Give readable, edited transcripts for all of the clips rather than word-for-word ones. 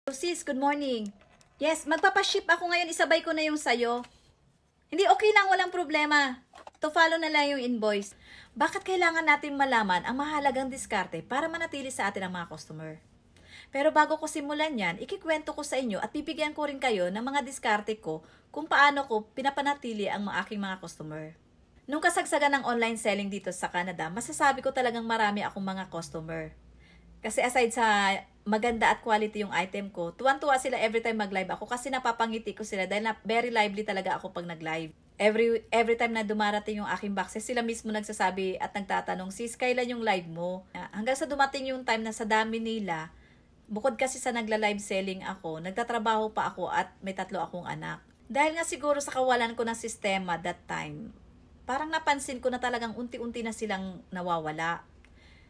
Sis, good morning. Yes, magpapaship ako ngayon. Isabay ko na yung sayo. Hindi, okay lang. Walang problema. To follow na lang yung invoice. Bakit kailangan natin malaman ang mahalagang diskarte para manatili sa atin ang mga customer? Pero bago ko simulan yan, ikikwento ko sa inyo at bibigyan ko rin kayo ng mga diskarte ko kung paano ko pinapanatili ang aking mga customer. Nung kasagsagan ng online selling dito sa Canada, masasabi ko talagang marami akong mga customer. Kasi aside sa maganda at quality yung item ko, tuwan-tuwa sila every time mag-live ako kasi napapangiti ko sila dahil very lively talaga ako pag nag-live. Every time na dumarating yung aking boxes, sila mismo nagsasabi at nagtatanong, sis, kailan yung live mo? Hanggang sa dumating yung time na sa dami nila, bukod kasi sa nagla-live selling ako, nagtatrabaho pa ako at may 3 akong anak. Dahil nga siguro sa kawalan ko ng sistema that time, parang napansin ko na talagang unti-unti na silang nawawala.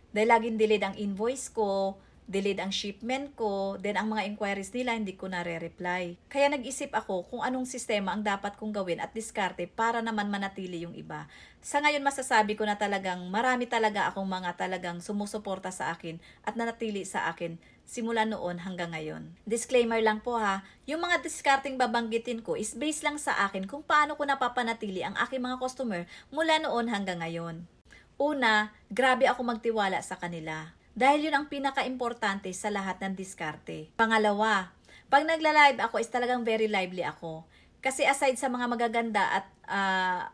Dahil laging delayed ang invoice ko, delayed ang shipment ko, then ang mga inquiries nila hindi ko nare-reply. Kaya nag-isip ako kung anong sistema ang dapat kong gawin at diskarte para naman manatili yung iba. Sa ngayon masasabi ko na talagang marami talaga akong mga talagang sumusuporta sa akin at nanatili sa akin simula noon hanggang ngayon. Disclaimer lang po ha, yung mga diskarting babanggitin ko is based lang sa akin kung paano ko napapanatili ang aking mga customer mula noon hanggang ngayon. Una, grabe ako magtiwala sa kanila. Dahil yun ang pinaka-importante sa lahat ng diskarte. Pangalawa, pag nagla-live ako is talagang very lively ako. Kasi aside sa mga magaganda at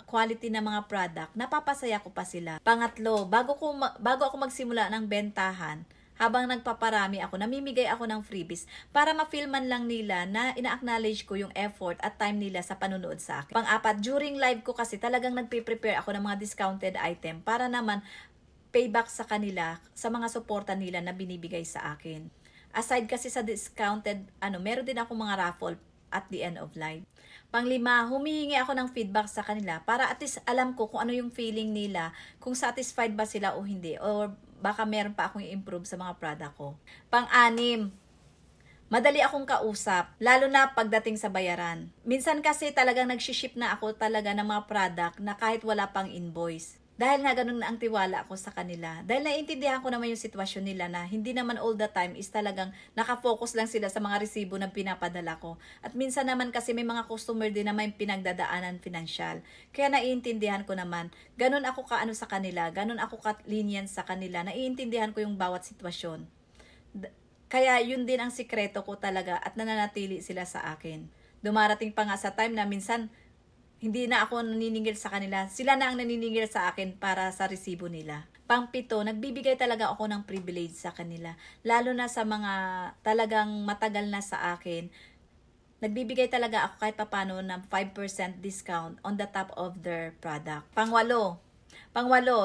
quality na mga product, napapasaya ko pa sila. Pangatlo, bago ako magsimula ng bentahan, habang nagpaparami ako, namimigay ako ng freebies para ma-feel man lang nila na ina-acknowledge ko yung effort at time nila sa panunood sa akin. Pang-apat, during live ko kasi talagang nagpe-prepare ako ng mga discounted item para naman payback sa kanila, sa mga suporta nila na binibigay sa akin. Aside kasi sa discounted, meron din ako mga raffle at the end of live. Panglima, humihingi ako ng feedback sa kanila para at least alam ko kung ano yung feeling nila, kung satisfied ba sila o hindi, or baka meron pa akong i-improve sa mga product ko. Pang-anim, madali akong kausap, lalo na pagdating sa bayaran. Minsan kasi talagang nag-ship na ako talaga ng mga product na kahit wala pang invoice. Dahil nga ganun na ang tiwala ko sa kanila. Dahil naiintindihan ko naman yung sitwasyon nila na hindi naman all the time is talagang nakafocus lang sila sa mga resibo na pinapadala ko. At minsan naman kasi may mga customer din na may pinagdadaanan financial. Kaya naiintindihan ko naman. Ganun ako kaano sa kanila. Ganun ako ka-lenient sa kanila. Naiintindihan ko yung bawat sitwasyon. Kaya yun din ang sikreto ko talaga at nananatili sila sa akin. Dumarating pa nga sa time na minsan hindi na ako naniningil sa kanila. Sila na ang naniningil sa akin para sa resibo nila. Pang-7, nagbibigay talaga ako ng privilege sa kanila. Lalo na sa mga talagang matagal na sa akin. Nagbibigay talaga ako kahit papano ng 5% discount on the top of their product. Pang-8,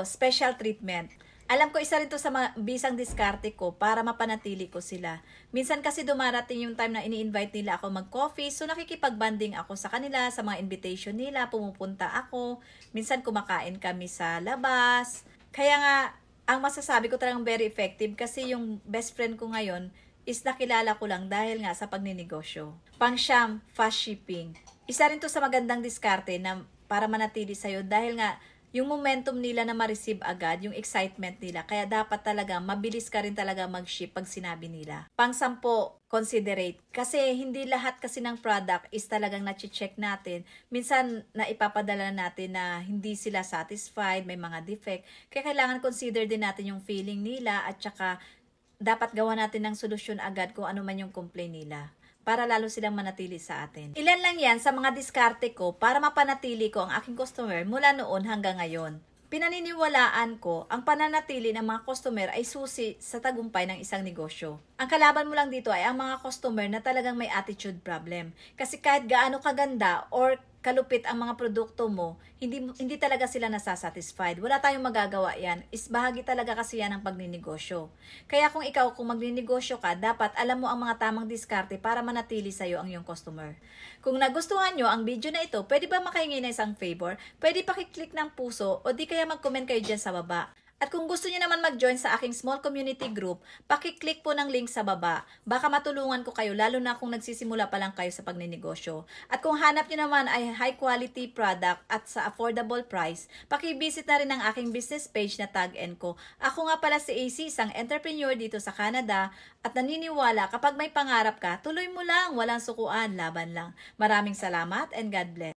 special treatment. Alam ko isa rin to sa bisang diskarte ko para mapanatili ko sila. Minsan kasi dumarating yung time na ini-invite nila ako mag-coffee, so nakikipag-banding ako sa kanila, sa mga invitation nila, pumupunta ako. Minsan kumakain kami sa labas. Kaya nga, ang masasabi ko talagang very effective kasi yung best friend ko ngayon is nakilala ko lang dahil nga sa pagninegosyo. Pang-9, fast shipping. Isa rin to sa magandang diskarte na para manatili sa'yo dahil nga yung momentum nila na ma-receive agad, yung excitement nila. Kaya dapat talaga, mabilis ka rin talaga mag-ship pag sinabi nila. Pang-10, considerate. Kasi hindi lahat kasi ng product is talagang na-check natin. Minsan, naipapadala natin na hindi sila satisfied, may mga defect. Kaya kailangan consider din natin yung feeling nila at saka dapat gawa natin ng solusyon agad kung ano man yung complaint nila, para lalo silang manatili sa atin. Ilan lang yan sa mga diskarte ko para mapanatili ko ang aking customer mula noon hanggang ngayon. Pinaniniwalaan ko, ang pananatili ng mga customer ay susi sa tagumpay ng isang negosyo. Ang kalaban mo lang dito ay ang mga customer na talagang may attitude problem. Kasi kahit gaano kaganda or kalupit ang mga produkto mo, hindi talaga sila nasasatisfied. Wala tayong magagawa yan. Is bahagi talaga kasi yan ng pagninegosyo. Kaya kung magninegosyo ka, dapat alam mo ang mga tamang diskarte para manatili sa'yo ang iyong customer. Kung nagustuhan nyo ang video na ito, pwede ba makahingi na isang favor? Pwede pakiclick ng puso o di kaya mag-comment kayo dyan sa baba. At kung gusto niyo naman mag-join sa aking small community group, paki-click po ng link sa baba. Baka matulungan ko kayo, lalo na kung nagsisimula pa lang kayo sa pagninegosyo. At kung hanap niyo naman ay high quality product at sa affordable price, paki-visit na rin ang aking business page na Tag & Co. Ako nga pala si AC, isang entrepreneur dito sa Canada, at naniniwala kapag may pangarap ka, tuloy mo lang, walang sukuan, laban lang. Maraming salamat and God bless.